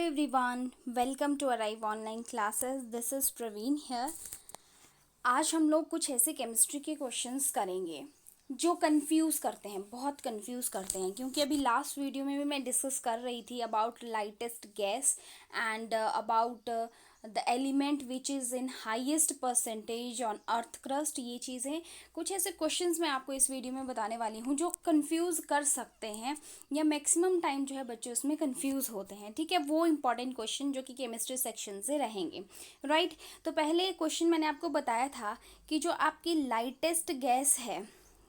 everyone, welcome to Arrive Online Classes. This is Praveen here. आज हम लोग कुछ ऐसे केमिस्ट्री के क्वेश्चंस करेंगे जो कंफ्यूज करते हैं, बहुत कंफ्यूज करते हैं, क्योंकि अभी लास्ट वीडियो में भी मैं डिस्कस कर रही थी about lightest gas and about the element which is in highest percentage on earth crust. ये चीज़ें कुछ ऐसे क्वेश्चंस मैं आपको इस वीडियो में बताने वाली हूँ जो कंफ्यूज कर सकते हैं या मैक्सिमम टाइम जो है बच्चे उसमें कंफ्यूज होते हैं। ठीक है, वो इंपॉर्टेंट क्वेश्चन जो कि केमिस्ट्री सेक्शन से रहेंगे, राइट। तो पहले क्वेश्चन मैंने आपको बताया था कि जो आपकी लाइटेस्ट गैस है,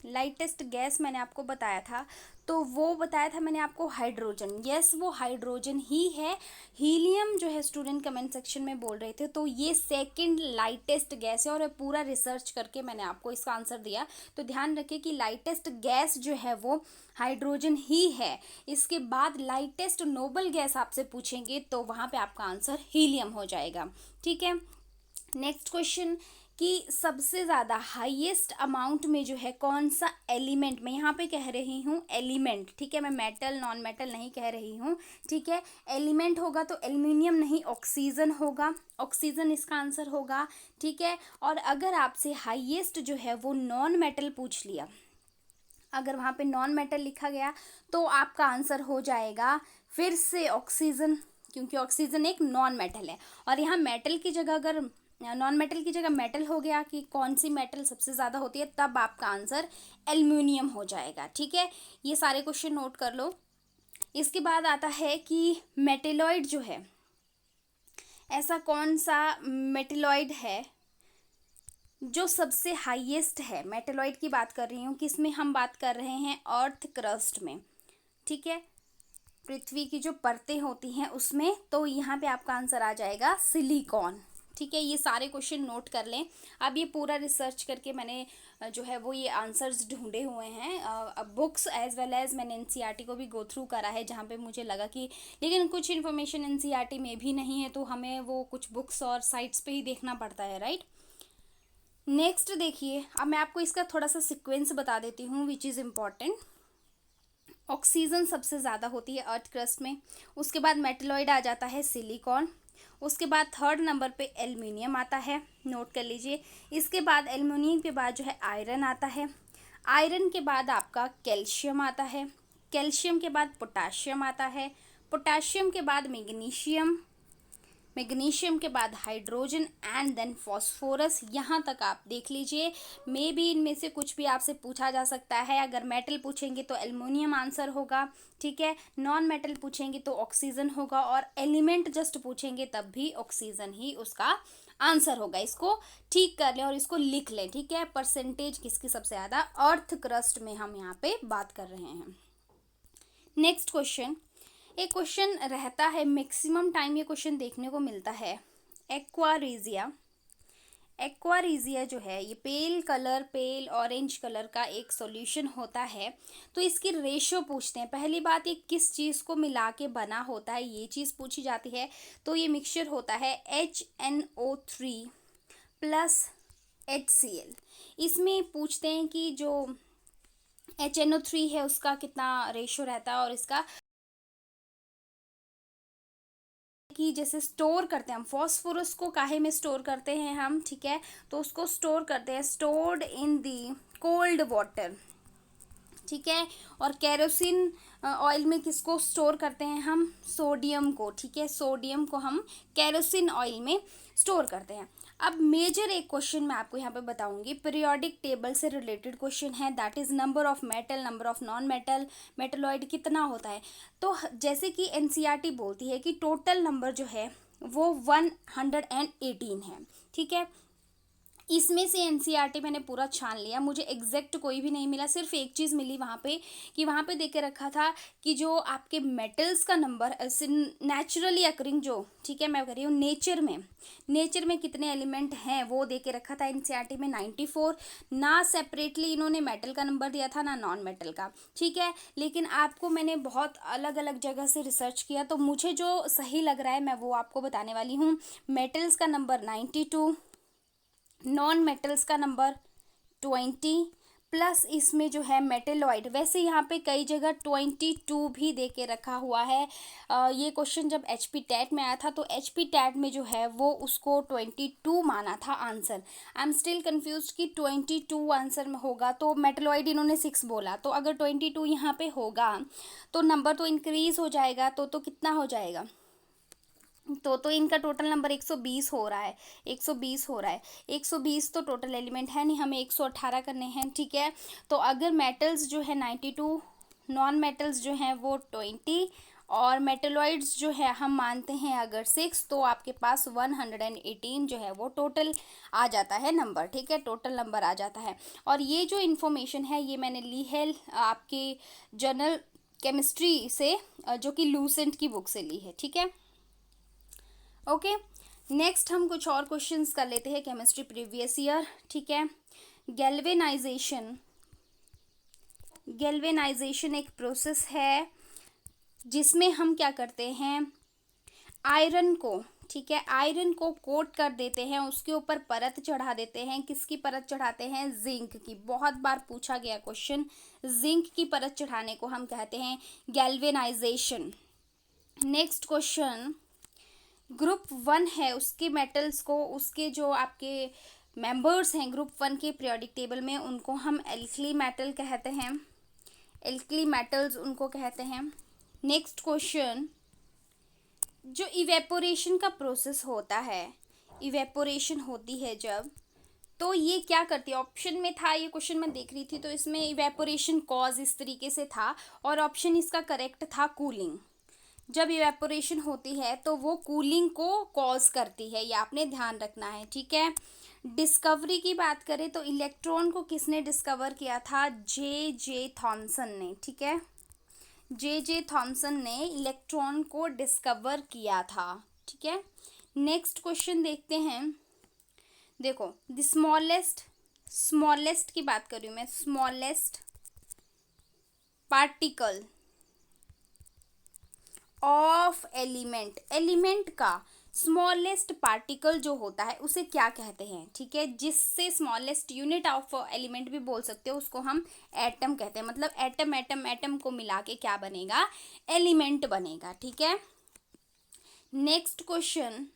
लाइटेस्ट गैस मैंने आपको बताया था, तो वो बताया था मैंने आपको हाइड्रोजन। यस, वो हाइड्रोजन ही है। हीलियम जो है स्टूडेंट कमेंट सेक्शन में बोल रहे थे, तो ये सेकंड लाइटेस्ट गैस है और पूरा रिसर्च करके मैंने आपको इसका आंसर दिया। तो ध्यान रखिए कि लाइटेस्ट गैस जो है वो हाइड्रोजन ही है। इसके बाद लाइटेस्ट नोबल गैस आपसे पूछेंगे तो वहाँ पे आपका आंसर हीलियम हो जाएगा। ठीक है, नेक्स्ट क्वेश्चन कि सबसे ज़्यादा हाईएस्ट अमाउंट में जो है कौन सा एलिमेंट, मैं यहाँ पे कह रही हूँ एलिमेंट, ठीक है, मैं मेटल नॉन मेटल नहीं कह रही हूँ। ठीक है, एलिमेंट होगा तो एल्युमिनियम नहीं, ऑक्सीजन होगा, ऑक्सीजन इसका आंसर होगा। ठीक है, और अगर आपसे हाईएस्ट जो है वो नॉन मेटल पूछ लिया, अगर वहाँ पे नॉन मेटल लिखा गया तो आपका आंसर हो जाएगा फिर से ऑक्सीजन, क्योंकि ऑक्सीजन एक नॉन मेटल है। और यहाँ मेटल की जगह अगर नॉन मेटल की जगह मेटल हो गया कि कौन सी मेटल सबसे ज़्यादा होती है, तब आपका आंसर एल्युमिनियम हो जाएगा। ठीक है, ये सारे क्वेश्चन नोट कर लो। इसके बाद आता है कि मेटेलॉइड जो है, ऐसा कौन सा मेटेलॉइड है जो सबसे हाईएस्ट है। मेटेलॉइड की बात कर रही हूँ, किसमें हम बात कर रहे हैं, अर्थ क्रस्ट में। ठीक है, पृथ्वी की जो परतें होती हैं उसमें, तो यहाँ पे आपका आंसर आ जाएगा सिलिकॉन। ठीक है, ये सारे क्वेश्चन नोट कर लें। अब ये पूरा रिसर्च करके मैंने जो है वो ये आंसर्स ढूंढे हुए हैं बुक्स एज वेल एज मैंने एनसीईआरटी को भी गो थ्रू करा है, जहाँ पे मुझे लगा कि लेकिन कुछ इन्फॉर्मेशन एनसीईआरटी में भी नहीं है, तो हमें वो कुछ बुक्स और साइट्स पे ही देखना पड़ता है, राइट। नेक्स्ट देखिए, अब मैं आपको इसका थोड़ा सा सीक्वेंस बता देती हूँ विच इज़ इम्पॉर्टेंट। ऑक्सीजन सबसे ज़्यादा होती है अर्थ क्रस्ट में, उसके बाद मेटलॉइड आ जाता है सिलिकॉन, उसके बाद थर्ड नंबर पे एल्युमिनियम आता है, नोट कर लीजिए। इसके बाद एल्युमिनियम के बाद जो है आयरन आता है, आयरन के बाद आपका कैल्शियम आता है, कैल्शियम के बाद पोटाशियम आता है, पोटाशियम के बाद मैग्नीशियम, मैग्नीशियम के बाद हाइड्रोजन एंड देन फॉस्फोरस। यहाँ तक आप देख लीजिए। मे बी इनमें से कुछ भी आपसे पूछा जा सकता है। अगर मेटल पूछेंगे तो एल्युमिनियम आंसर होगा, ठीक है, नॉन मेटल पूछेंगे तो ऑक्सीजन होगा, और एलिमेंट जस्ट पूछेंगे तब भी ऑक्सीजन ही उसका आंसर होगा। इसको ठीक कर लें और इसको लिख लें। ठीक है, परसेंटेज किसकी सबसे ज़्यादा, अर्थ क्रस्ट में हम यहाँ पे बात कर रहे हैं। नेक्स्ट क्वेश्चन, एक क्वेश्चन रहता है मैक्सिमम टाइम, ये क्वेश्चन देखने को मिलता है, एक्वारीजिया। एक्वारीजिया जो है ये पेल कलर, पेल ऑरेंज कलर का एक सॉल्यूशन होता है। तो इसकी रेशो पूछते हैं। पहली बात, ये किस चीज़ को मिला के बना होता है, ये चीज़ पूछी जाती है। तो ये मिक्सचर होता है HNO3 प्लस HCl। इसमें पूछते हैं कि जो HNO3 है उसका कितना रेशो रहता है, और इसका कि जैसे स्टोर करते हैं हम फॉस्फोरस को, काहे में स्टोर करते हैं हम, ठीक है, तो उसको स्टोर करते हैं, stored in the cold water. ठीक है, और केरोसिन ऑयल में किसको स्टोर करते हैं हम, सोडियम को। ठीक है, सोडियम को हम केरोसिन ऑयल में स्टोर करते हैं। अब मेजर एक क्वेश्चन मैं आपको यहाँ पे बताऊंगी, पीरियोडिक टेबल से रिलेटेड क्वेश्चन है, that is number of metal, number of non metal, metalloid कितना होता है। तो जैसे कि एनसीईआरटी बोलती है कि टोटल नंबर जो है वो 118 है। ठीक है, इसमें से एनसीईआरटी मैंने पूरा छान लिया, मुझे एग्जैक्ट कोई भी नहीं मिला, सिर्फ एक चीज़ मिली वहाँ पे कि वहाँ पे देख के रखा था कि जो आपके मेटल्स का नंबर नेचुरली अकरिंग जो, ठीक है, मैं कह रही हूँ नेचर में कितने एलिमेंट हैं वो दे के रखा था एनसीईआरटी में 94। ना सेपरेटली इन्होंने मेटल का नंबर दिया था ना नॉन मेटल का। ठीक है, लेकिन आपको मैंने बहुत अलग अलग जगह से रिसर्च किया, तो मुझे जो सही लग रहा है मैं वो आपको बताने वाली हूँ। मेटल्स का नंबर 92, नॉन मेटल्स का नंबर 20 प्लस इसमें जो है मेटेलॉइड। वैसे यहाँ पे कई जगह 22 भी दे के रखा हुआ है। ये क्वेश्चन जब HP टेट में आया था तो HP टेट में जो है वो उसको 22 माना था answer. I am still confuse कि 22 आंसर में होगा, तो मेटेलॉइड इन्होंने 6 बोला, तो अगर 22 यहाँ पे होगा तो नंबर तो इंक्रीज हो जाएगा, तो कितना हो जाएगा, तो इनका टोटल नंबर 120 हो रहा है, 120 हो रहा है। 120 तो टोटल एलिमेंट है नहीं, हमें 118 करने हैं, ठीक है। तो अगर मेटल्स जो है 92, नॉन मेटल्स जो हैं वो 20 और मेटलॉइड्स जो है हम मानते हैं अगर 6, तो आपके पास 118 जो है वो टोटल आ जाता है नंबर, ठीक है, टोटल नंबर आ जाता है। और ये जो इन्फॉर्मेशन है ये मैंने ली है आपकी जर्नल केमिस्ट्री से, जो कि लूसेंट की बुक से ली है, ठीक है। ओके, नेक्स्ट हम कुछ और क्वेश्चंस कर लेते हैं केमिस्ट्री प्रीवियस ईयर, ठीक है। गैल्वेनाइजेशन एक प्रोसेस है जिसमें हम क्या करते हैं, आयरन को, ठीक है, आयरन को कोट कर देते हैं, उसके ऊपर परत चढ़ा देते हैं। किसकी परत चढ़ाते हैं, जिंक की। बहुत बार पूछा गया क्वेश्चन, जिंक की परत चढ़ाने को हम कहते हैं गैल्वेनाइजेशन। नेक्स्ट क्वेश्चन, ग्रुप 1 है उसके मेटल्स को, उसके जो आपके मेंबर्स हैं ग्रुप 1 के पीरियोडिक टेबल में, उनको हम एल्कली मेटल कहते हैं, एल्कली मेटल्स उनको कहते हैं। नेक्स्ट क्वेश्चन, जो इवेपोरेशन का प्रोसेस होता है, इवेपोरेशन होती है जब, तो ये क्या करती है, ऑप्शन में था ये क्वेश्चन मैं देख रही थी तो इसमें इवेपोरेशन कॉज इस तरीके से था और ऑप्शन इसका करेक्ट था कूलिंग। जब इवेपोरेशन होती है तो वो कूलिंग को कॉज करती है, ये आपने ध्यान रखना है, ठीक है। डिस्कवरी की बात करें तो इलेक्ट्रॉन को किसने डिस्कवर किया था, जे थॉमसन ने, ठीक है, जे थॉमसन ने इलेक्ट्रॉन को डिस्कवर किया था, ठीक है। नेक्स्ट क्वेश्चन देखते हैं, देखो द स्मॉलेस्ट की बात कर रही हूँ मैं, स्मॉलेस्ट पार्टिकल ऑफ एलिमेंट का स्मॉलेस्ट पार्टिकल जो होता है उसे क्या कहते हैं, ठीक है, जिससे स्मॉलेस्ट यूनिट ऑफ एलिमेंट भी बोल सकते हो, उसको हम एटम कहते हैं। मतलब एटम को मिला के क्या बनेगा, एलिमेंट बनेगा, ठीक है। नेक्स्ट क्वेश्चन,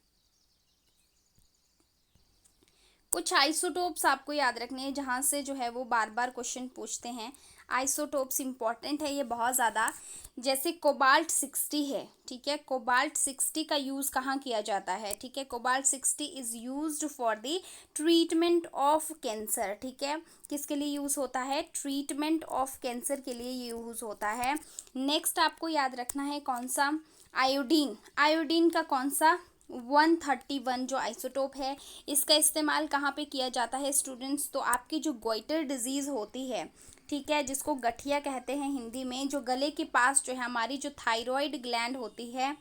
कुछ आइसोटोप्स आपको याद रखने हैं जहाँ से जो है वो बार बार क्वेश्चन पूछते हैं। आइसोटोप्स इंपॉर्टेंट है ये बहुत ज़्यादा, जैसे कोबाल्ट 60 है, ठीक है, कोबाल्ट 60 का यूज़ कहाँ किया जाता है, ठीक है, cobalt 60 is used for the treatment of cancer, ठीक है, किसके लिए यूज़ होता है, ट्रीटमेंट ऑफ कैंसर के लिए यूज़ होता है। नेक्स्ट आपको याद रखना है कौन सा, आयोडीन, आयोडीन का कौन सा, 131 जो आइसोटोप है, इसका इस्तेमाल कहाँ पे किया जाता है स्टूडेंट्स, तो आपकी जो गोइटर डिजीज़ होती है, ठीक है, जिसको गठिया कहते हैं हिंदी में, जो गले के पास जो है हमारी जो थायराइड ग्लैंड होती है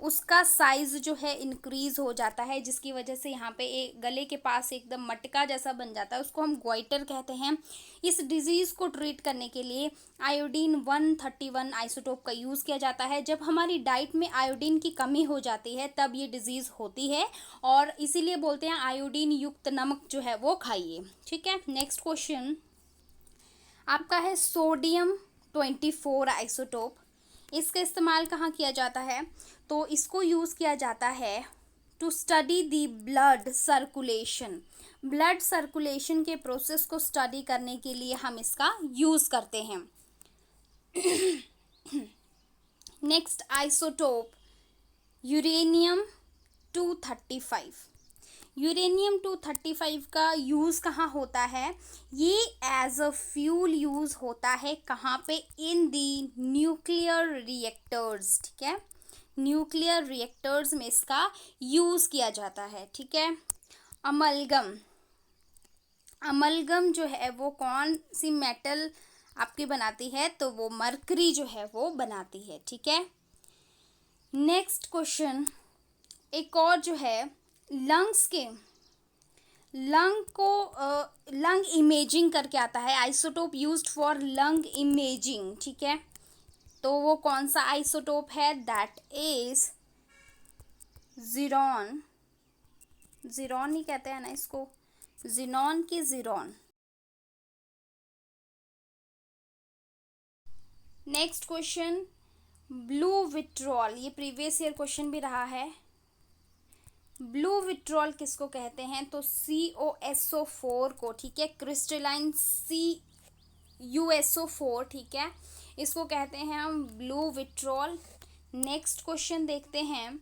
उसका साइज जो है इंक्रीज हो जाता है, जिसकी वजह से यहाँ पे एक गले के पास एकदम मटका जैसा बन जाता है, उसको हम गोइटर कहते हैं। इस डिजीज़ को ट्रीट करने के लिए आयोडीन 131 आइसोटोप का यूज़ किया जाता है। जब हमारी डाइट में आयोडीन की कमी हो जाती है तब ये डिजीज़ होती है और इसीलिए बोलते हैं आयोडीन युक्त नमक जो है वो खाइए, ठीक है। नेक्स्ट क्वेश्चन आपका है सोडियम 24 आइसोटोप, इसका इस्तेमाल कहाँ किया जाता है, तो इसको यूज़ किया जाता है to study the blood circulation, blood circulation के प्रोसेस को स्टडी करने के लिए हम इसका यूज़ करते हैं। नेक्स्ट आइसोटोप यूरेनियम 235, यूरेनियम 235 का यूज़ कहाँ होता है, ये एज अ फ्यूल यूज़ होता है कहाँ पे, इन दी न्यूक्लियर रिएक्टर्स, ठीक है, न्यूक्लियर रिएक्टर्स में इसका यूज़ किया जाता है, ठीक है। अमलगम, अमलगम जो है वो कौन सी मेटल आपकी बनाती है, तो वो मरकरी जो है वो बनाती है, ठीक है। नेक्स्ट क्वेश्चन, एक और जो है लंग्स के, लंग को लंग इमेजिंग करके आता है, isotope used for lung imaging, ठीक है, तो वो कौन सा आइसोटोप है, दैट इज ज़ीरॉन, ज़ीरॉन ही कहते हैं ना इसको, ज़ीनॉन की ज़ीरॉन, नेक्स्ट क्वेश्चन, ब्लू विट्रॉल, ये प्रीवियस ईयर क्वेश्चन भी रहा है। ब्लू विट्रॉल किसको कहते हैं? तो COSO4 को, ठीक है, क्रिस्टलाइन CuSO4, ठीक है, इसको कहते हैं हम ब्लू विट्रॉल। नेक्स्ट क्वेश्चन देखते हैं।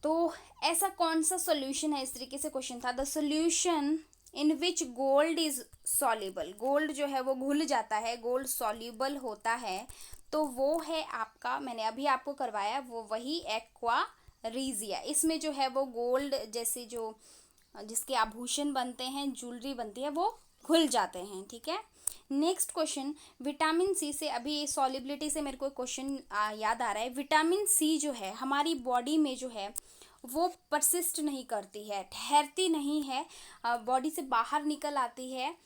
तो ऐसा कौन सा सॉल्यूशन है, इस तरीके से क्वेश्चन था, the solution in which gold is soluble, gold जो है वो घुल जाता है, गोल्ड सॉल्युबल होता है, तो वो है आपका, मैंने अभी आपको करवाया वो वही एक्वा रीजिया। इसमें जो है वो गोल्ड जैसे जो जिसके आभूषण बनते हैं, ज्वेलरी बनती है, वो घुल जाते हैं, ठीक है। नेक्स्ट क्वेश्चन, विटामिन सी से, अभी सॉल्युबिलिटी से मेरे को क्वेश्चन याद आ रहा है। विटामिन सी जो है हमारी बॉडी में जो है वो परसिस्ट नहीं करती है, ठहरती नहीं है, बॉडी से बाहर निकल आती है।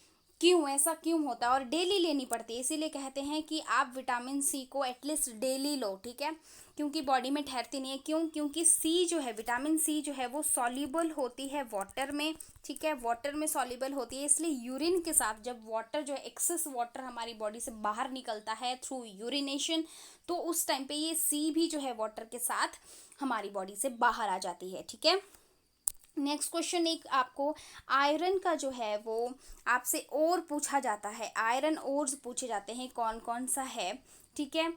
क्यों, ऐसा क्यों होता है? और डेली लेनी पड़ती है, इसीलिए कहते हैं कि आप विटामिन सी को एटलीस्ट डेली लो, ठीक है, क्योंकि बॉडी में ठहरती नहीं है। क्यों? क्योंकि सी जो है, विटामिन सी जो है वो सॉल्युबल होती है वाटर में, ठीक है, वाटर में सॉल्युबल होती है, इसलिए यूरिन के साथ जब वाटर जो है, एक्सेस वाटर हमारी बॉडी से बाहर निकलता है थ्रू यूरिनेशन, तो उस टाइम पे ये सी भी जो है वाटर के साथ हमारी बॉडी से बाहर आ जाती है, ठीक है। नेक्स्ट क्वेश्चन, एक आपको आयरन का जो है वो आपसे और पूछा जाता है, आयरन ओर्स पूछे जाते हैं, कौन कौन सा है, ठीक है।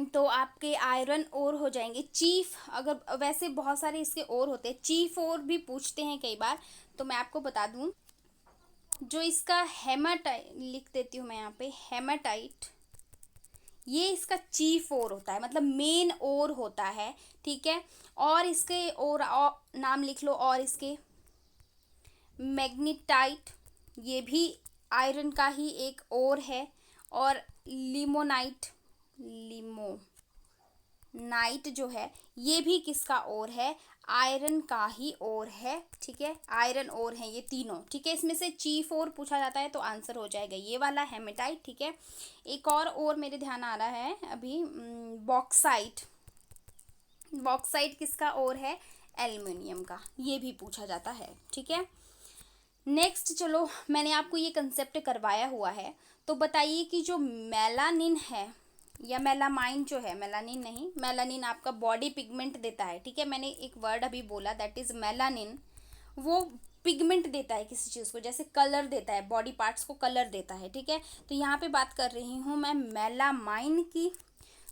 तो आपके आयरन ओर हो जाएंगे चीफ, अगर वैसे बहुत सारे इसके और होते हैं, चीफ और भी पूछते हैं कई बार, तो मैं आपको बता दूं, जो इसका हेमाटाइट, लिख देती हूँ मैं यहाँ पे, हेमाटाइट, ये इसका चीफ ओर होता है, मतलब मेन ओर होता है, ठीक है। और इसके और नाम लिख लो, और इसके मैग्नीटाइट, ये भी आयरन का ही एक ओर है। और लिमोनाइट, लिमोनाइट जो है ये भी किसका ओर है? आयरन का ही ओर है, ठीक है, आयरन ओर है ये तीनों, ठीक है। इसमें से चीफ ओर पूछा जाता है तो आंसर हो जाएगा ये वाला हेमेटाइट, ठीक है। एक और मेरे ध्यान आ रहा है अभी, बॉक्साइट, बॉक्साइट किसका ओर है? एल्युमिनियम का, ये भी पूछा जाता है, ठीक है। नेक्स्ट, चलो मैंने आपको ये कंसेप्ट करवाया हुआ है, तो बताइए कि जो मेलानिन है या मेलामाइन जो है, मेलानिन नहीं, मेलानिन आपका बॉडी पिगमेंट देता है, ठीक है, मैंने एक वर्ड अभी बोला दैट इज मेलानिन, वो पिगमेंट देता है किसी चीज़ को, जैसे कलर देता है, बॉडी पार्ट्स को कलर देता है, ठीक है। तो यहाँ पे बात कर रही हूँ मैं मेलामाइन की।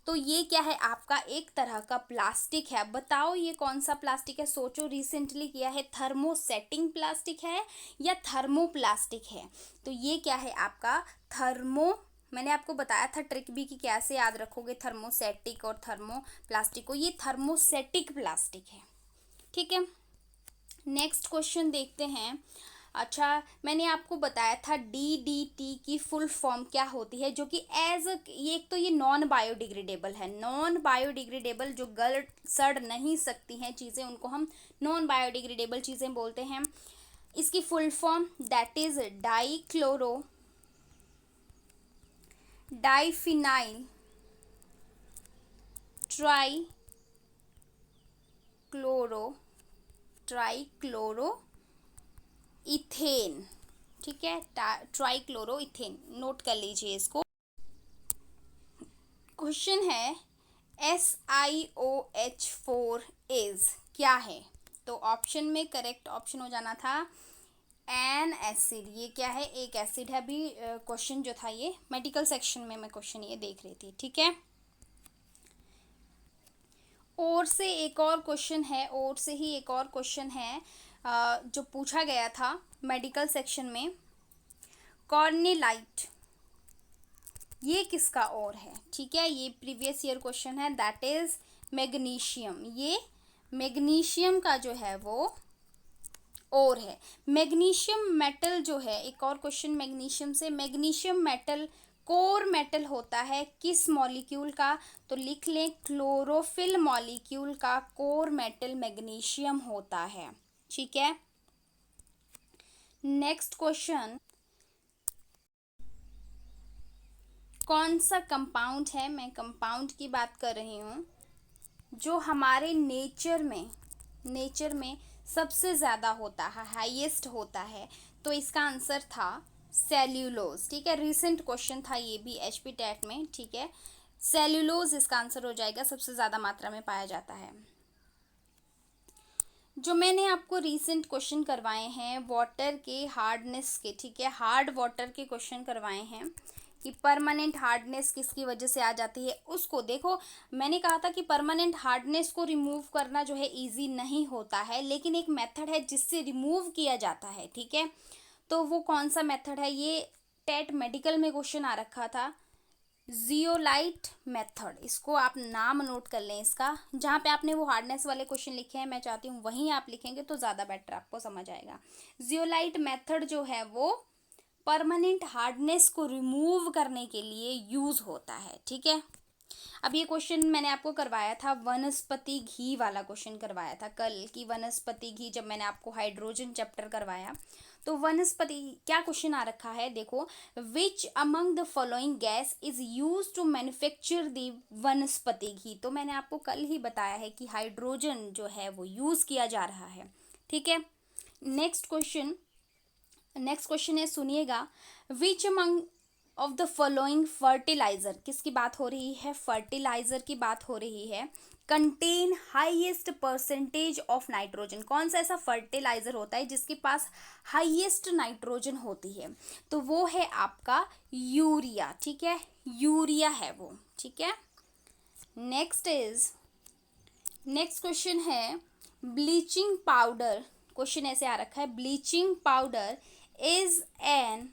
तो ये क्या है? आपका एक तरह का प्लास्टिक है। बताओ ये कौन सा प्लास्टिक है? सोचो, रिसेंटली किया है, थर्मोसेटिंग प्लास्टिक है या थर्मोप्लास्टिक है? तो ये क्या है आपका थर्मो, मैंने आपको बताया था ट्रिक भी कि कैसे याद रखोगे थर्मोसेटिक और थर्मोप्लास्टिक को, ये थर्मोसेटिक प्लास्टिक है, ठीक है। नेक्स्ट क्वेश्चन देखते हैं। अच्छा, मैंने आपको बताया था DDT की फुल फॉर्म क्या होती है, जो कि ये एक तो ये नॉन बायोडिग्रेडेबल है, नॉन बायोडिग्रेडेबल, जो गल सड़ नहीं सकती हैं चीज़ें, उनको हम नॉन बायोडिग्रेडेबल चीज़ें बोलते हैं। इसकी full form that is diphenyl trichloro ethane, ठीक है, ट्राइक्लोरो इथेन, नोट कर लीजिए इसको। क्वेश्चन है SiOH4 इज क्या है? तो ऑप्शन में करेक्ट ऑप्शन हो जाना था एन एसिड। ये क्या है? एक एसिड है। अभी क्वेश्चन जो था ये मेडिकल सेक्शन में मैं क्वेश्चन ये देख रही थी, ठीक है। और से एक और क्वेश्चन है, और से ही एक और क्वेश्चन है जो पूछा गया था मेडिकल सेक्शन में, कॉर्निलाइट, ये किसका और है? ठीक है, ये प्रीवियस ईयर क्वेश्चन है, दैट इज मैग्नीशियम। ये मैग्नीशियम का जो है वो और है। मैग्नीशियम मेटल जो है, एक और क्वेश्चन मैग्नीशियम से, मैग्नीशियम मेटल कोर मेटल होता है किस मॉलिक्यूल का? तो लिख लें, क्लोरोफिल मॉलिक्यूल का कोर मेटल मैग्नीशियम होता है, ठीक है। नेक्स्ट क्वेश्चन, कौन सा कंपाउंड है, मैं कंपाउंड की बात कर रही हूँ, जो हमारे नेचर में सबसे ज़्यादा होता है, हाईएस्ट होता है? तो इसका आंसर था सेल्यूलोज, ठीक है, रिसेंट क्वेश्चन था ये भी एचपी टेट में, ठीक है। सेल्यूलोज इसका आंसर हो जाएगा, सबसे ज़्यादा मात्रा में पाया जाता है। जो मैंने आपको रिसेंट क्वेश्चन करवाए हैं वाटर के हार्डनेस के, ठीक है, हार्ड वाटर के क्वेश्चन करवाए हैं कि परमानेंट हार्डनेस किसकी वजह से आ जाती है, उसको देखो। मैंने कहा था कि परमानेंट हार्डनेस को रिमूव करना जो है इजी नहीं होता है, लेकिन एक मेथड है जिससे रिमूव किया जाता है, ठीक है। तो वो कौन सा मेथड है, ये टेट मेडिकल में क्वेश्चन आ रखा था, जियोलाइट मेथड। इसको आप नाम नोट कर लें इसका, जहाँ पे आपने वो हार्डनेस वाले क्वेश्चन लिखे हैं मैं चाहती हूँ वहीं आप लिखेंगे तो ज़्यादा बेटर आपको समझ आएगा। जियोलाइट मेथड जो है वो परमानेंट हार्डनेस को रिमूव करने के लिए यूज़ होता है, ठीक है। अब ये क्वेश्चन मैंने आपको करवाया था, वनस्पति घी वाला क्वेश्चन करवाया था कल की, वनस्पति घी, जब मैंने आपको हाइड्रोजन चैप्टर करवाया तो वनस्पति क्या क्वेश्चन आ रखा है, देखो, which among the following gas is use to manufacture the vanaspati ghee. तो मैंने आपको कल ही बताया है कि हाइड्रोजन जो है वो यूज किया जा रहा है, ठीक है। नेक्स्ट क्वेश्चन है, सुनिएगा, which among of the following fertiliser, किसकी बात हो रही है, फर्टिलाइजर की बात हो रही है, contain highest percentage of nitrogen. कौन सा ऐसा फर्टिलाइजर होता है जिसके पास हाईएस्ट नाइट्रोजन होती है, तो वो है आपका यूरिया, ठीक है, यूरिया है वो, ठीक है। नेक्स्ट क्वेश्चन है, ब्लीचिंग पाउडर, क्वेश्चन ऐसे आ रखा है, bleaching powder is an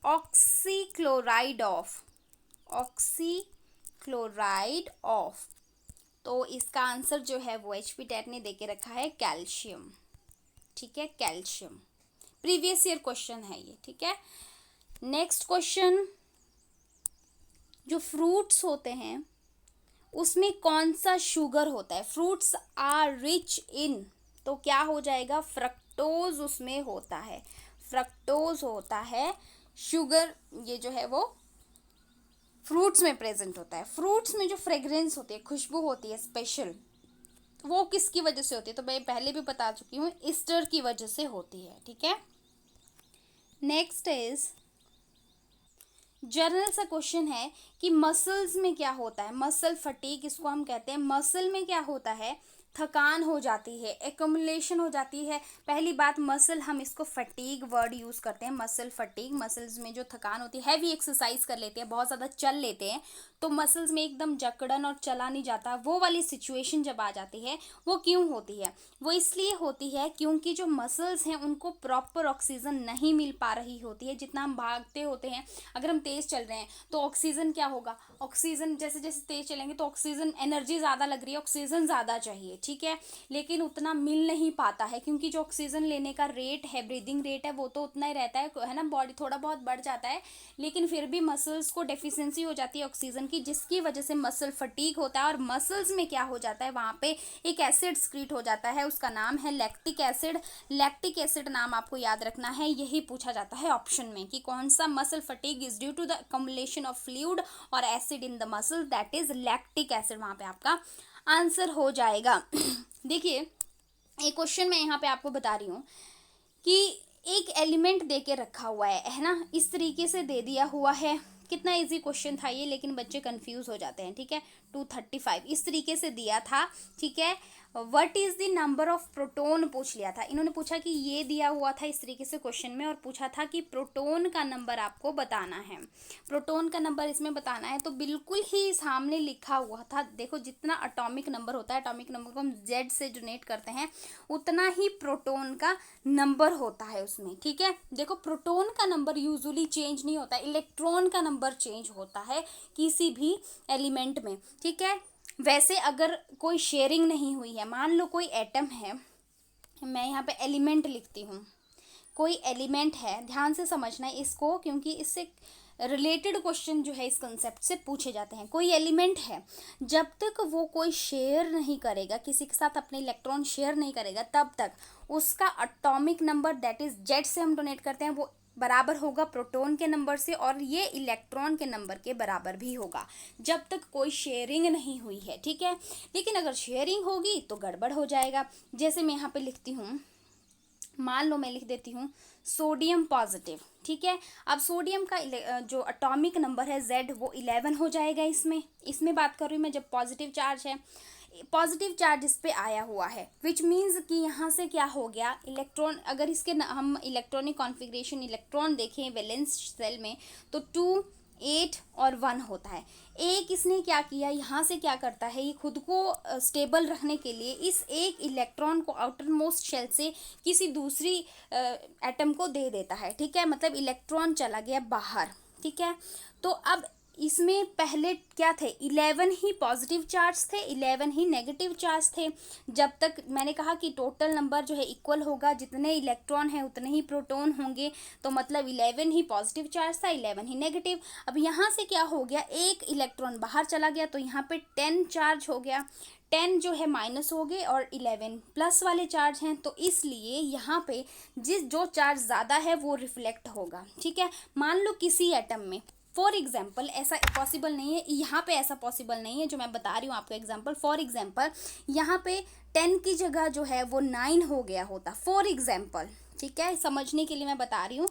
oxychloride of, तो इसका आंसर जो है वो एचपी टेट ने देके रखा है कैल्शियम, ठीक है, कैल्शियम। प्रीवियस ईयर क्वेश्चन है ये, ठीक है। नेक्स्ट क्वेश्चन, जो फ्रूट्स होते हैं उसमें कौन सा शुगर होता है, फ्रूट्स आर रिच इन, तो क्या हो जाएगा, फ्रक्टोज उसमें होता है, फ्रक्टोज होता है शुगर, ये जो है वो फ्रूट्स में प्रेजेंट होता है। फ्रूट्स में जो फ्रेग्रेंस होती है, खुशबू होती है स्पेशल, वो किसकी वजह से होती है, तो मैं पहले भी बता चुकी हूँ, ईस्टर की वजह से होती है, ठीक है। नेक्स्ट इज जनरल सा क्वेश्चन है कि मसल्स में क्या होता है, मसल फटीग इसको हम कहते हैं। मसल में क्या होता है, थकान हो जाती है, एक्युमुलेशन हो जाती है। पहली बात, मसल हम इसको फटीग वर्ड यूज़ करते हैं, मसल फटीग, मसल्स में जो थकान होती है, हैवी एक्सरसाइज कर लेते हैं, बहुत ज़्यादा चल लेते हैं तो मसल्स में एकदम जकड़न और चला नहीं जाता, वो वाली सिचुएशन जब आ जाती है, वो क्यों होती है, वो इसलिए होती है क्योंकि जो मसल्स हैं उनको प्रॉपर ऑक्सीजन नहीं मिल पा रही होती है। जितना हम भागते होते हैं, अगर हम तेज़ चल रहे हैं तो ऑक्सीजन क्या होगा, ऑक्सीजन जैसे जैसे तेज़ चलेंगे तो ऑक्सीजन, एनर्जी ज़्यादा लग रही है, ऑक्सीजन ज़्यादा चाहिए, ठीक है, लेकिन उतना मिल नहीं पाता है क्योंकि जो ऑक्सीजन लेने का रेट है, ब्रीदिंग रेट है, वो तो उतना ही रहता है ना, बॉडी थोड़ा बहुत बढ़ जाता है, लेकिन फिर भी मसल्स को डेफिशिएंसी हो जाती है ऑक्सीजन की, जिसकी वजह से मसल फटीग होता है। और मसल्स में क्या हो जाता है, वहाँ पे एक एसिड स्क्रीट हो जाता है, उसका नाम है लैक्टिक एसिड। लैक्टिक एसिड नाम आपको याद रखना है, यही पूछा जाता है ऑप्शन में कि कौन सा muscle fatigue is due to the accumulation of fluid और acid in the muscle, that is lactic acid, वहाँ पे आपका आंसर हो जाएगा। देखिए, एक क्वेश्चन मैं यहाँ पे आपको बता रही हूँ कि एक एलिमेंट दे के रखा हुआ है ना, इस तरीके से दे दिया हुआ है, कितना इजी क्वेश्चन था ये, लेकिन बच्चे कंफ्यूज हो जाते हैं, ठीक है। 235 इस तरीके से दिया था, ठीक है। What is the number of proton पूछ लिया था, इन्होंने पूछा कि ये दिया हुआ था इस तरीके से क्वेश्चन में, और पूछा था कि प्रोटोन का नंबर आपको बताना है, प्रोटोन का नंबर इसमें बताना है, तो बिल्कुल ही सामने लिखा हुआ था, देखो जितना एटॉमिक नंबर होता है, एटॉमिक नंबर को हम जेड से डोनेट करते हैं, उतना ही प्रोटोन का नंबर होता है उसमें, ठीक है। देखो, प्रोटोन का नंबर यूजुअली चेंज नहीं होता, इलेक्ट्रॉन का नंबर चेंज होता है किसी भी एलिमेंट में, ठीक है। वैसे अगर कोई शेयरिंग नहीं हुई है, मान लो कोई एटम है, मैं यहाँ पे एलिमेंट लिखती हूँ, कोई एलिमेंट है, ध्यान से समझना है इसको क्योंकि इससे रिलेटेड क्वेश्चन जो है इस कंसेप्ट से पूछे जाते हैं। कोई एलिमेंट है, जब तक वो कोई शेयर नहीं करेगा, किसी के साथ अपने इलेक्ट्रॉन शेयर नहीं करेगा, तब तक उसका atomic number, that is Z से हम डोनेट करते हैं, वो बराबर होगा प्रोटॉन के नंबर से, और ये इलेक्ट्रॉन के नंबर के बराबर भी होगा, जब तक कोई शेयरिंग नहीं हुई है, ठीक है। लेकिन अगर शेयरिंग होगी तो गड़बड़ हो जाएगा। जैसे मैं यहाँ पे लिखती हूँ, मान लो मैं लिख देती हूँ सोडियम पॉजिटिव, ठीक है। अब सोडियम का जो एटॉमिक नंबर है Z वो 11 हो जाएगा। इसमें बात कर रही हूँ मैं, जब पॉजिटिव चार्ज है, पॉजिटिव चार्ज इस पे आया हुआ है, विच मीन्स कि यहाँ से क्या हो गया, इलेक्ट्रॉन, अगर इसके हम इलेक्ट्रॉनिक कॉन्फ़िगरेशन इलेक्ट्रॉन देखें वैलेंस शेल में तो 2, 8 और 1 होता है। एक इसने क्या किया, यहाँ से क्या करता है, ये खुद को स्टेबल रखने के लिए इस एक इलेक्ट्रॉन को आउटर मोस्ट शेल से किसी दूसरी एटम को दे देता है। ठीक है, मतलब इलेक्ट्रॉन चला गया बाहर। ठीक है, तो अब इसमें पहले क्या थे, 11 ही पॉजिटिव चार्ज थे, 11 ही नेगेटिव चार्ज थे। जब तक मैंने कहा कि टोटल नंबर जो है इक्वल होगा, जितने इलेक्ट्रॉन हैं उतने ही प्रोटॉन होंगे, तो मतलब 11 ही पॉजिटिव चार्ज था, 11 ही नेगेटिव। अब यहाँ से क्या हो गया, एक इलेक्ट्रॉन बाहर चला गया तो यहाँ पे 10 चार्ज हो गया, 10 जो है माइनस हो गए और 11 प्लस वाले चार्ज हैं, तो इसलिए यहाँ पे जो चार्ज ज़्यादा है वो रिफ्लेक्ट होगा। ठीक है, मान लो किसी एटम में, फॉर एग्जाम्पल, ऐसा पॉसिबल नहीं है, यहाँ पे ऐसा पॉसिबल नहीं है जो मैं बता रही हूँ आपको एग्जाम्पल। फॉर एग्जाम्पल यहाँ पे 10 की जगह जो है वो 9 हो गया होता, फॉर एग्जाम्पल। ठीक है, समझने के लिए मैं बता रही हूँ।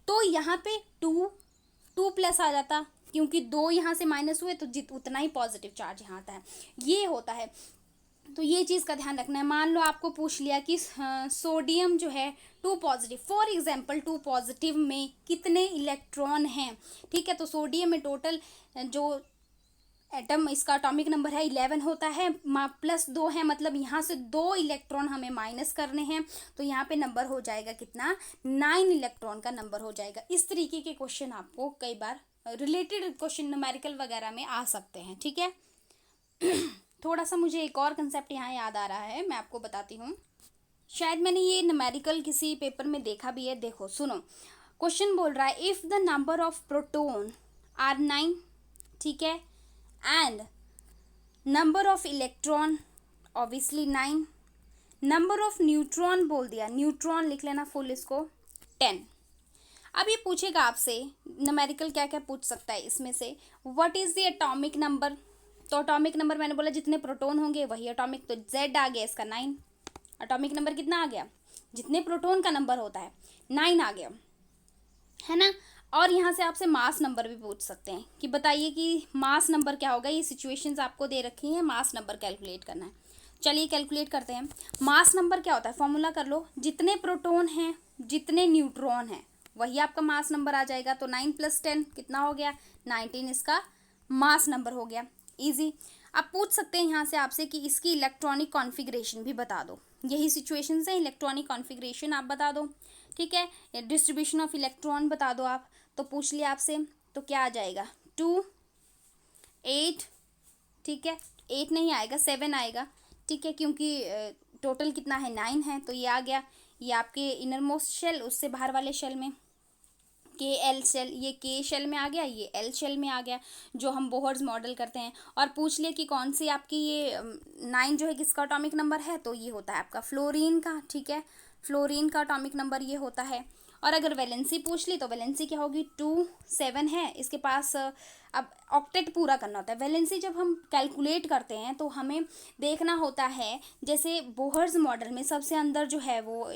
तो यहाँ पे 2 प्लस आ जाता, क्योंकि 2 यहाँ से माइनस हुए तो उतना ही पॉजिटिव चार्ज यहाँ आता है, ये होता है। तो ये चीज़ का ध्यान रखना है। मान लो आपको पूछ लिया कि सोडियम जो है 2 पॉजिटिव, फॉर एग्जांपल 2 पॉजिटिव में कितने इलेक्ट्रॉन हैं। ठीक है, तो सोडियम में टोटल जो एटम इसका एटॉमिक नंबर है 11 होता है, प्लस 2 है, मतलब यहाँ से 2 इलेक्ट्रॉन हमें माइनस करने हैं, तो यहाँ पे नंबर हो जाएगा कितना, 9 इलेक्ट्रॉन का नंबर हो जाएगा। इस तरीके के क्वेश्चन आपको कई बार रिलेटेड क्वेश्चन न्यूमेरिकल वगैरह में आ सकते हैं। ठीक है, थोड़ा सा मुझे एक और कंसेप्ट यहाँ याद आ रहा है, मैं आपको बताती हूँ। शायद मैंने ये न्यूमेरिकल किसी पेपर में देखा भी है। देखो सुनो, क्वेश्चन बोल रहा है if the number of proton are 9, ठीक है, and number of electron obviously 9, number of neutron बोल दिया, न्यूट्रॉन लिख लेना फुल इसको, 10। अब ये पूछेगा आपसे न्यूमेरिकल क्या क्या पूछ सकता है इसमें से, what is the atomic number. तो एटॉमिक नंबर मैंने बोला जितने प्रोटॉन होंगे वही एटॉमिक, तो Z आ गया इसका 9। एटॉमिक नंबर कितना आ गया, जितने प्रोटॉन का नंबर होता है 9 आ गया, है ना। और यहाँ से आपसे मास नंबर भी पूछ सकते हैं कि बताइए कि मास नंबर क्या होगा। ये सिचुएशंस आपको दे रखी हैं, मास नंबर कैलकुलेट करना है। चलिए कैलकुलेट करते हैं। मास नंबर क्या होता है, फॉर्मूला कर लो, जितने प्रोटॉन हैं जितने न्यूट्रॉन हैं वही आपका मास नंबर आ जाएगा। तो 9 + 10 कितना हो गया, 19 इसका मास नंबर हो गया। इजी। अब पूछ सकते हैं यहाँ से आपसे कि इसकी इलेक्ट्रॉनिक कॉन्फ़िगरेशन भी बता दो। यही सिचुएशन है, इलेक्ट्रॉनिक कॉन्फ़िगरेशन आप बता दो। ठीक है, डिस्ट्रीब्यूशन ऑफ इलेक्ट्रॉन बता दो आप। तो पूछ लिया आपसे, तो क्या आ जाएगा, 2, 8, ठीक है, 8 नहीं आएगा, 7 आएगा। ठीक है, क्योंकि टोटल कितना है, 9 है, तो ये आ गया। ये आपके इनर मोस्ट शेल, उससे बाहर वाले शेल में KL शेल, ये K शेल में आ गया, ये L शेल में आ गया, जो हम बोहर्स मॉडल करते हैं। और पूछ लिया कि कौन सी आपकी ये 9 जो है किसका एटॉमिक नंबर है, तो ये होता है आपका फ्लोरीन का। ठीक है, फ्लोरीन का एटॉमिक नंबर ये होता है। और अगर वैलेंसी पूछ ली तो वैलेंसी क्या होगी, 2, 7 है इसके पास। अब ऑक्टेट पूरा करना होता है। वैलेंसी जब हम कैलकुलेट करते हैं तो हमें देखना होता है, जैसे बोहर्स मॉडल में सबसे अंदर जो है वो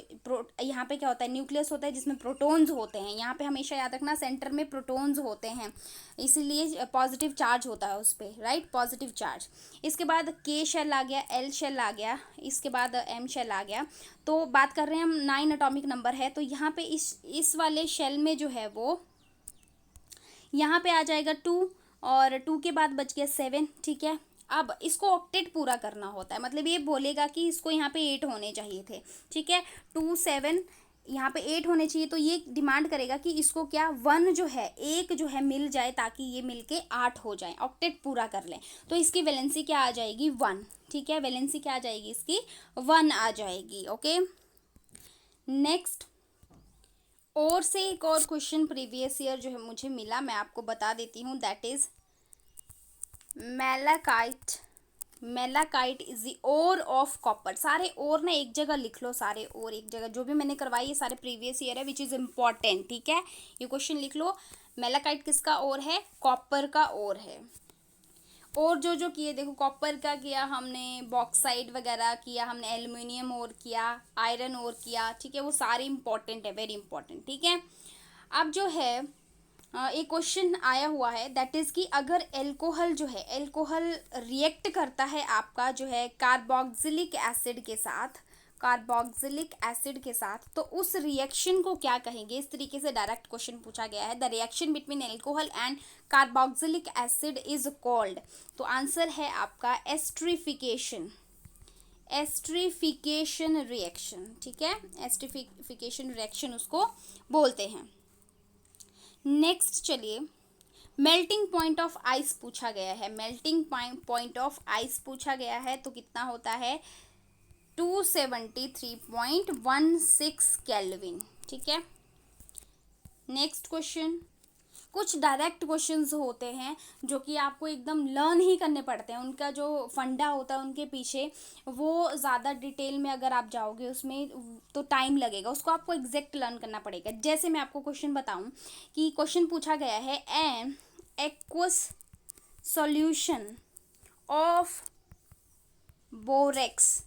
यहाँ पे क्या होता है, न्यूक्लियस होता है जिसमें प्रोटॉन्स होते हैं। यहाँ पे हमेशा याद रखना सेंटर में प्रोटॉन्स होते हैं, इसीलिए पॉजिटिव चार्ज होता है उस पर, राइट, पॉजिटिव चार्ज। इसके बाद K शेल आ गया, L शेल आ गया, इसके बाद M शेल आ गया। तो बात कर रहे हैं हम 9 एटॉमिक नंबर है, तो यहाँ पे इस वाले शेल में जो है वो यहाँ पे आ जाएगा 2, और 2 के बाद बच गया 7। ठीक है, अब इसको ऑक्टेट पूरा करना होता है, मतलब ये बोलेगा कि इसको यहाँ पे 8 होने चाहिए थे। ठीक है, 2, 7, यहाँ पे 8 होने चाहिए, तो ये डिमांड करेगा कि इसको क्या 1 जो है, एक जो है मिल जाए, ताकि ये मिलके 8 हो जाए, ऑक्टेट पूरा कर लें। तो इसकी वैलेंसी क्या आ जाएगी, 1। ठीक है, वैलेंसी क्या आ जाएगी इसकी, 1 आ जाएगी। ओके, नेक्स्ट और से एक और क्वेश्चन प्रीवियस ईयर जो है मुझे मिला, मैं आपको बता देती हूँ। That is malachite is the ore of copper. सारे ओर ना एक जगह लिख लो, सारे ओर एक जगह, जो भी मैंने करवाई है सारे प्रीवियस ईयर है, विच इज़ इम्पॉर्टेंट। ठीक है, ये क्वेश्चन लिख लो, मेलाकाइट किसका ओर है, कॉपर का ओर है। और जो जो किए देखो, कॉपर का किया हमने, बॉक्साइड वगैरह किया हमने, एल्युमिनियम और किया, आयरन और किया। ठीक है, वो सारे इंपॉर्टेंट है, वेरी इंपॉर्टेंट। ठीक है, अब जो है एक क्वेश्चन आया हुआ है, दैट इज़ कि अगर एल्कोहल जो है, एल्कोहल रिएक्ट करता है आपका जो है कार्बोक्सिलिक एसिड के साथ, कार्बोक्सिलिक एसिड के साथ, तो उस रिएक्शन को क्या कहेंगे? इस तरीके से डायरेक्ट क्वेश्चन पूछा गया है। The reaction between alcohol and carboxylic acid is called, तो आंसर है आपका एस्ट्रिफिकेशन, एस्ट्रिफिकेशन रिएक्शन। ठीक है, एस्ट्रिफिकेशन रिएक्शन उसको बोलते हैं। नेक्स्ट चलिए, मेल्टिंग पॉइंट ऑफ आइस पूछा गया है, मेल्टिंग पॉइंट ऑफ आइस पूछा गया है, तो कितना होता है? 273.16 केल्विन। ठीक है, नेक्स्ट क्वेश्चन। कुछ डायरेक्ट क्वेश्चंस होते हैं जो कि आपको एकदम लर्न ही करने पड़ते हैं, उनका जो फंडा होता है उनके पीछे, वो ज़्यादा डिटेल में अगर आप जाओगे उसमें तो टाइम लगेगा, उसको आपको एग्जैक्ट लर्न करना पड़ेगा। जैसे मैं आपको क्वेश्चन बताऊं कि क्वेश्चन पूछा गया है, an aqueous solution of borax,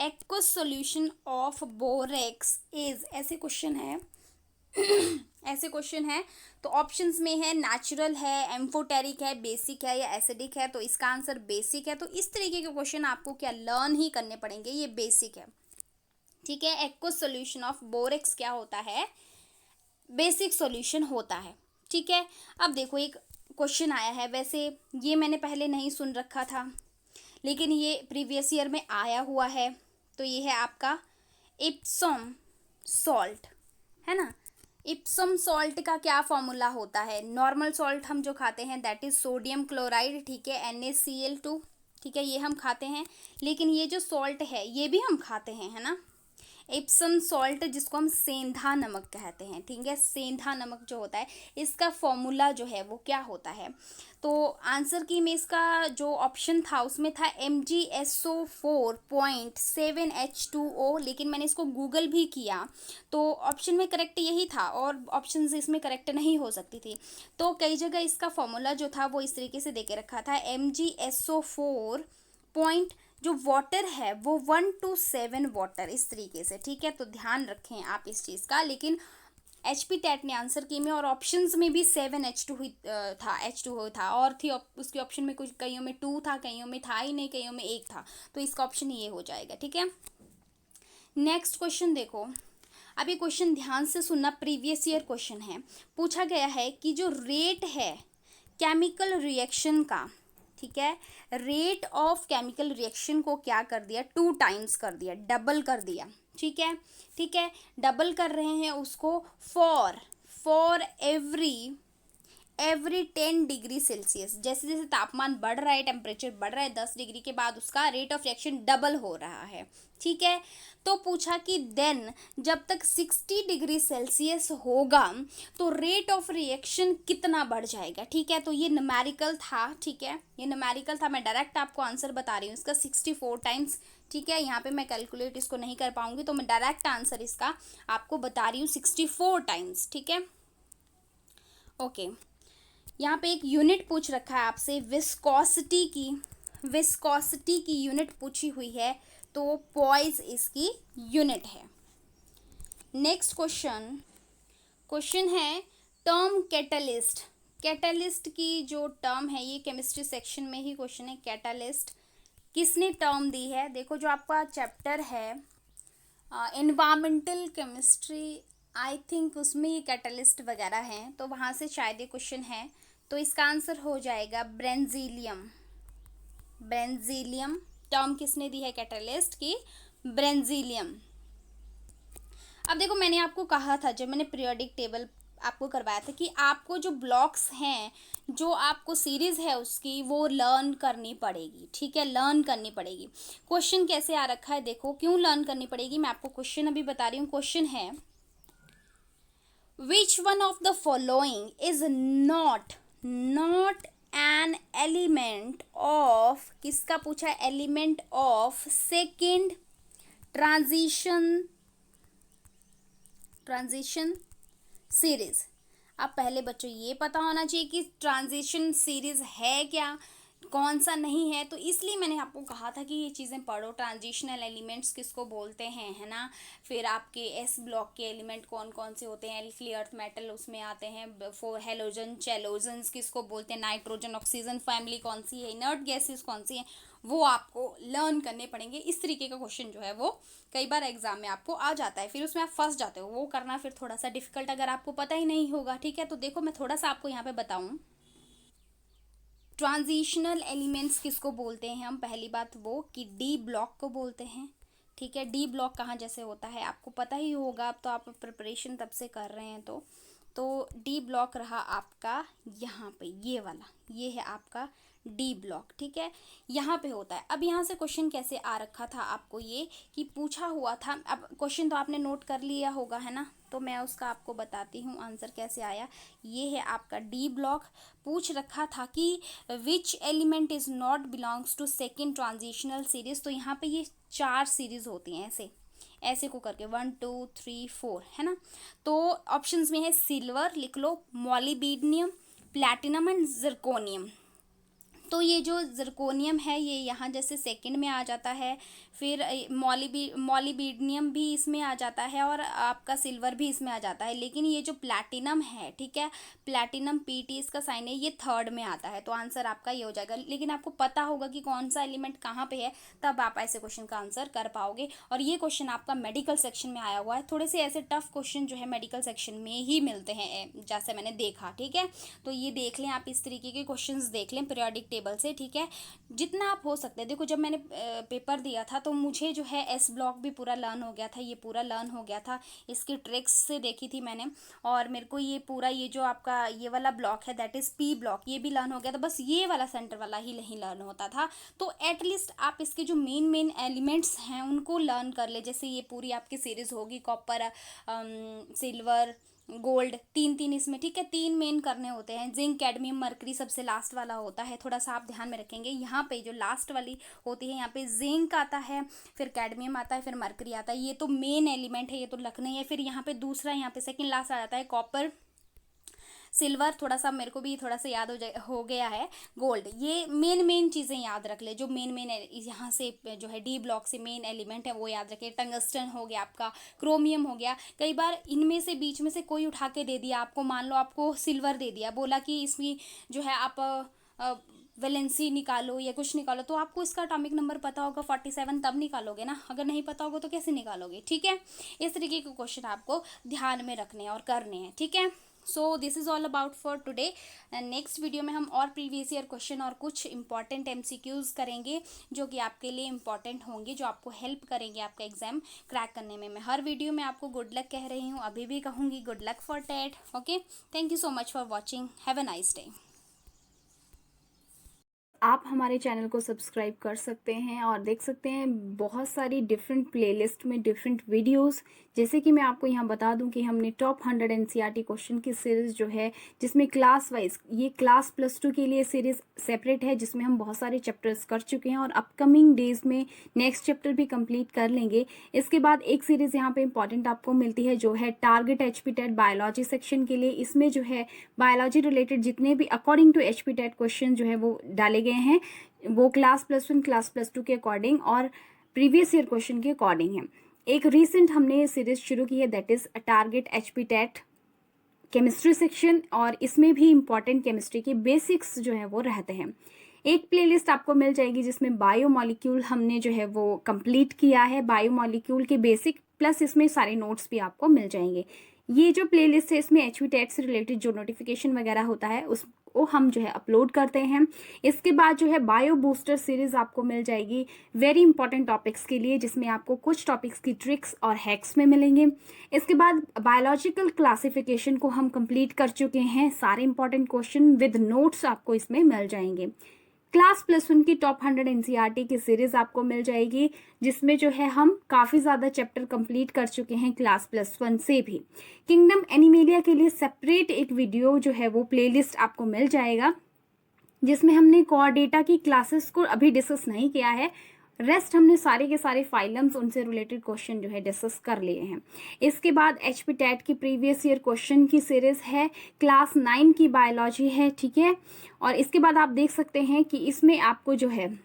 aqueous solution of borax is, ऐसे क्वेश्चन है ऐसे क्वेश्चन है, तो ऑप्शंस में है नेचुरल है, एम्फोटेरिक है, बेसिक है या एसिडिक है, तो इसका आंसर बेसिक है। तो इस तरीके के क्वेश्चन आपको क्या लर्न ही करने पड़ेंगे, ये बेसिक है। ठीक है, एक्वस सॉल्यूशन ऑफ बोरेक्स क्या होता है? बेसिक सॉल्यूशन होता है। ठीक है, अब देखो एक क्वेश्चन आया है, वैसे ये मैंने पहले नहीं सुन रखा था, लेकिन ये प्रीवियस ईयर में आया हुआ है, तो ये है आपका इप्सम सॉल्ट, है ना। इप्सम सॉल्ट का क्या फॉर्मूला होता है? नॉर्मल सॉल्ट हम जो खाते हैं दैट इज सोडियम क्लोराइड, ठीक है, NaCl2, ठीक है, ये हम खाते हैं। लेकिन ये जो सॉल्ट है ये भी हम खाते हैं, है ना। एप्सम सॉल्ट जिसको हम सेंधा नमक कहते हैं, ठीक है, सेंधा नमक जो होता है इसका फॉर्मूला जो है वो क्या होता है? तो आंसर की में इसका जो ऑप्शन था उसमें था MgSO4.7H2O, लेकिन मैंने इसको गूगल भी किया तो ऑप्शन में करेक्ट यही था और ऑप्शन इसमें करेक्ट नहीं हो सकती थी। तो कई जगह इसका फॉर्मूला जो था वो इस तरीके से देके रखा था, MgSO4 पॉइंट जो वाटर है वो 1 to 7 वाटर, इस तरीके से। ठीक है, तो ध्यान रखें आप इस चीज़ का। लेकिन HP टेट ने आंसर की में और ऑप्शंस में भी 7H2 ही था, H2O था, और थी उसके ऑप्शन में कुछ, कईयों में 2 था, कईयों में था ही नहीं, कईयों में 1 था, तो इसका ऑप्शन ये हो जाएगा। ठीक है, नेक्स्ट क्वेश्चन देखो, अब ये क्वेश्चन ध्यान से सुनना, प्रीवियस ईयर क्वेश्चन है। पूछा गया है कि जो रेट है केमिकल रिएक्शन का, ठीक है, रेट ऑफ केमिकल रिएक्शन को क्या कर दिया? 2 टाइम्स कर दिया, डबल कर दिया। ठीक है, ठीक है, डबल कर रहे हैं उसको फॉर एवरी 10 डिग्री सेल्सियस। जैसे जैसे तापमान बढ़ रहा है, टेम्परेचर बढ़ रहा है, 10 डिग्री के बाद उसका रेट ऑफ रिएक्शन डबल हो रहा है। ठीक है, तो पूछा कि देन जब तक 60 डिग्री सेल्सियस होगा तो रेट ऑफ रिएक्शन कितना बढ़ जाएगा? ठीक है, तो ये न्यूमेरिकल था, ठीक है, ये न्यूमेरिकल था, मैं डायरेक्ट आपको आंसर बता रही हूँ इसका 64 टाइम्स। ठीक है, यहाँ पे मैं कैलकुलेट इसको नहीं कर पाऊंगी, तो मैं डायरेक्ट आंसर इसका आपको बता रही हूँ 64 टाइम्स। ठीक है, ओके, यहाँ पे एक यूनिट पूछ रखा है आपसे, विस्कोसिटी की यूनिट पूछी हुई है, तो पॉइज इसकी यूनिट है। नेक्स्ट क्वेश्चन है टर्म कैटलिस्ट, कैटलिस्ट की जो टर्म है, ये केमिस्ट्री सेक्शन में ही क्वेश्चन है। कैटलिस्ट किसने टर्म दी है? देखो जो आपका चैप्टर है एनवायरमेंटल केमिस्ट्री, आई थिंक उसमें ये कैटलिस्ट वगैरह हैं, तो वहाँ से शायद ये क्वेश्चन है, तो इसका आंसर हो जाएगा ब्रेंजीलियम। ब्रेंजीलियम टर्म किसने दी है कैटलिस्ट की? ब्रेंजीलियम। अब देखो मैंने आपको कहा था, जब मैंने पीरियोडिक टेबल आपको करवाया था, कि आपको जो ब्लॉक्स हैं, जो आपको सीरीज है उसकी, वो लर्न करनी पड़ेगी। ठीक है, लर्न करनी पड़ेगी। क्वेश्चन कैसे आ रखा है देखो, क्यों लर्न करनी पड़ेगी, मैं आपको क्वेश्चन अभी बता रही हूँ। क्वेश्चन है which one of the following is not an element of, किसका पूछा? Element of second transition series. अब पहले बच्चों ये पता होना चाहिए कि ट्रांजिशन सीरीज है क्या, कौन सा नहीं है, तो इसलिए मैंने आपको कहा था कि ये चीज़ें पढ़ो। ट्रांजिशनल एलिमेंट्स किसको बोलते हैं, है ना। फिर आपके एस ब्लॉक के एलिमेंट कौन कौन से होते हैं, एल्कली अर्थ मेटल उसमें आते हैं। फोर हेलोजन चैलोजन्स किसको बोलते हैं, नाइट्रोजन ऑक्सीजन फैमिली कौन सी है, इनर्ट गैसेस कौन सी हैं, वो आपको लर्न करने पड़ेंगे। इस तरीके का क्वेश्चन जो है वो कई बार एग्जाम में आपको आ जाता है, फिर उसमें आप फंस जाते हो। वो करना फिर थोड़ा सा डिफिकल्ट अगर आपको पता ही नहीं होगा, ठीक है। तो देखो मैं थोड़ा सा आपको यहाँ पे बताऊँ, ट्रांजिशनल एलिमेंट्स किसको बोलते हैं हम। पहली बात वो कि डी ब्लॉक को बोलते हैं, ठीक है। डी ब्लॉक कहाँ जैसे होता है आपको पता ही होगा, अब तो आप प्रिपरेशन तब से कर रहे हैं। तो डी ब्लॉक रहा आपका यहाँ पे, ये वाला, ये है आपका डी ब्लॉक, ठीक है। यहाँ पे होता है। अब यहाँ से क्वेश्चन कैसे आ रखा था आपको, ये कि पूछा हुआ था। अब क्वेश्चन तो आपने नोट कर लिया होगा, है ना, तो मैं उसका आपको बताती हूँ आंसर कैसे आया। ये है आपका डी ब्लॉक। पूछ रखा था कि which element is not belongs to second transitional series. तो यहाँ पे ये 4 सीरीज होती हैं, ऐसे ऐसे को करके 1 2 3 4, है ना। तो ऑप्शंस में है सिल्वर लिख लो, मॉलिबीडियम, प्लैटिनम एंड जिरकोनियम। तो ये जो जिरकोनियम है ये यहाँ जैसे सेकंड में आ जाता है, फिर मॉलिबीडियम भी इसमें आ जाता है, और आपका सिल्वर भी इसमें आ जाता है। लेकिन ये जो प्लैटिनम है, ठीक है, प्लैटिनम पीटी इसका साइन है, ये थर्ड में आता है। तो आंसर आपका ये हो जाएगा। लेकिन आपको पता होगा कि कौन सा एलिमेंट कहाँ पे है, तब आप ऐसे क्वेश्चन का आंसर कर पाओगे। और ये क्वेश्चन आपका मेडिकल सेक्शन में आया हुआ है। थोड़े से ऐसे टफ क्वेश्चन जो है मेडिकल सेक्शन में ही मिलते हैं, जैसे मैंने देखा, ठीक है। तो ये देख लें आप, इस तरीके के क्वेश्चन देख लें पीरियोडिक टेबल से, ठीक है। जितना आप हो सकते हैं, देखो जब मैंने पेपर दिया था तो मुझे जो है एस ब्लॉक भी पूरा लर्न हो गया था, ये पूरा लर्न हो गया था, इसकी ट्रिक्स से देखी थी मैंने। और मेरे को ये पूरा ये जो आपका ये वाला ब्लॉक है दैट इज़ पी ब्लॉक, ये भी लर्न हो गया था। बस ये वाला सेंटर वाला ही नहीं लर्न होता था। तो एटलीस्ट आप इसके जो मेन मेन एलिमेंट्स हैं उनको लर्न कर ले। जैसे ये पूरी आपकी सीरीज़ होगी, कॉपर, सिल्वर, गोल्ड, 3 इसमें, ठीक है। 3 मेन करने होते हैं। जिंक, कैडमियम, मरकरी सबसे लास्ट वाला होता है। थोड़ा सा आप ध्यान में रखेंगे, यहाँ पे जो लास्ट वाली होती है यहाँ पे जिंक आता है, फिर कैडमियम आता है, फिर मरकरी आता है। ये तो मेन एलिमेंट है, ये तो रखना ही है। फिर यहाँ पे दूसरा, यहाँ पे सेकंड लास्ट आ जाता है कॉपर, सिल्वर, थोड़ा सा मेरे को भी थोड़ा सा याद हो गया है, गोल्ड। ये मेन चीज़ें याद रख ले, जो मेन यहाँ से जो है डी ब्लॉक से मेन एलिमेंट है वो याद रखे। टंगस्टन हो गया आपका, क्रोमियम हो गया। कई बार इनमें से बीच में से कोई उठा के दे दिया आपको, मान लो आपको सिल्वर दे दिया, बोला कि इसमें जो है आप वैलेंसी निकालो या कुछ निकालो, तो आपको इसका एटॉमिक नंबर पता होगा 47, तब निकालोगे ना। अगर नहीं पता होगा तो कैसे निकालोगे, ठीक है। इस तरीके के क्वेश्चन आपको ध्यान में रखने हैं और करने हैं, ठीक है। So this is all about for today. Next video में हम और प्रीवियस ईयर क्वेश्चन और कुछ इंपॉर्टेंट एमसीक्यूज़ करेंगे जो कि आपके लिए इंपॉर्टेंट होंगे, जो आपको हेल्प करेंगे आपका एग्जाम क्रैक करने में। मैं हर वीडियो में आपको गुड लक कह रही हूँ, अभी भी कहूँगी good luck for TET. Okay, thank you so much for watching, have a nice day. आप हमारे चैनल को सब्सक्राइब कर सकते हैं और देख सकते हैं बहुत सारी डिफरेंट प्लेलिस्ट में डिफरेंट वीडियोस। जैसे कि मैं आपको यहाँ बता दूं कि हमने टॉप 100 एनसीईआरटी क्वेश्चन की सीरीज़ जो है, जिसमें क्लास वाइज, ये क्लास +2 के लिए सीरीज़ सेपरेट है, जिसमें हम बहुत सारे चैप्टर्स कर चुके हैं और अपकमिंग डेज में नेक्स्ट चैप्टर भी कंप्लीट कर लेंगे। इसके बाद एक सीरीज़ यहाँ पे इंपॉर्टेंट आपको मिलती है जो है टारगेट HPTET बायोलॉजी सेक्शन के लिए। इसमें जो है बायोलॉजी रिलेटेड जितने भी अकॉर्डिंग टू HPTET क्वेश्चन जो है वो डाले गए हैं, वो क्लास +1 क्लास +2 के अकॉर्डिंग और प्रीवियस ईयर क्वेश्चन के अकॉर्डिंग है। एक रीसेंट हमने सीरीज शुरू की है that is target HPTET chemistry section, और इसमें भी इंपॉर्टेंट केमिस्ट्री के बेसिक्स जो है वो रहते हैं। एक प्लेलिस्ट आपको मिल जाएगी जिसमें बायोमॉलिक्यूल हमने जो है वो कंप्लीट किया है, बायोमॉलिक्यूल के बेसिक प्लस इसमें सारे नोट्स भी आपको मिल जाएंगे। ये जो प्लेलिस्ट है इसमें HPTET से रिलेटेड जो नोटिफिकेशन वगैरह होता है उसको हम जो है अपलोड करते हैं। इसके बाद जो है बायो बूस्टर सीरीज आपको मिल जाएगी वेरी इंपॉर्टेंट टॉपिक्स के लिए, जिसमें आपको कुछ टॉपिक्स की ट्रिक्स और हैक्स में मिलेंगे। इसके बाद बायोलॉजिकल क्लासिफिकेशन को हम कंप्लीट कर चुके हैं, सारे इंपॉर्टेंट क्वेश्चन विद नोट्स आपको इसमें मिल जाएंगे। क्लास +1 की टॉप 100 एनसीईआरटी की सीरीज आपको मिल जाएगी, जिसमें जो है हम काफ़ी ज़्यादा चैप्टर कंप्लीट कर चुके हैं क्लास +1 से भी। किंगडम एनिमेलिया के लिए सेपरेट एक वीडियो जो है वो प्लेलिस्ट आपको मिल जाएगा, जिसमें हमने कोर डेटा की क्लासेस को अभी डिस्कस नहीं किया है, रेस्ट हमने सारे के सारे फाइलम्स उनसे रिलेटेड क्वेश्चन जो है डिस्कस कर लिए हैं। इसके बाद HP टेट की प्रीवियस ईयर क्वेश्चन की सीरीज है, क्लास 9 की बायोलॉजी है, ठीक है। और इसके बाद आप देख सकते हैं कि इसमें आपको जो है,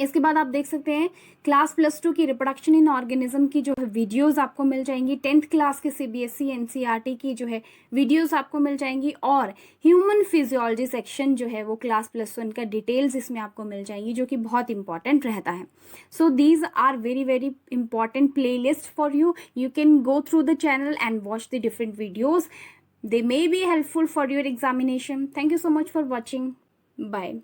इसके बाद आप देख सकते हैं क्लास +2 की रिप्रोडक्शन इन ऑर्गेनिज्म की जो है वीडियोस आपको मिल जाएंगी, 10th क्लास के CBSE NCERT की जो है वीडियोस आपको मिल जाएंगी, और ह्यूमन फिजियोलॉजी सेक्शन जो है वो क्लास +1 का डिटेल्स इसमें आपको मिल जाएंगी, जो कि बहुत इंपॉर्टेंट रहता है। So these are very very important playlist for you. You can go through the channel and watch the different videos. They may be helpful for your examination. Thank you so much for watching. Bye.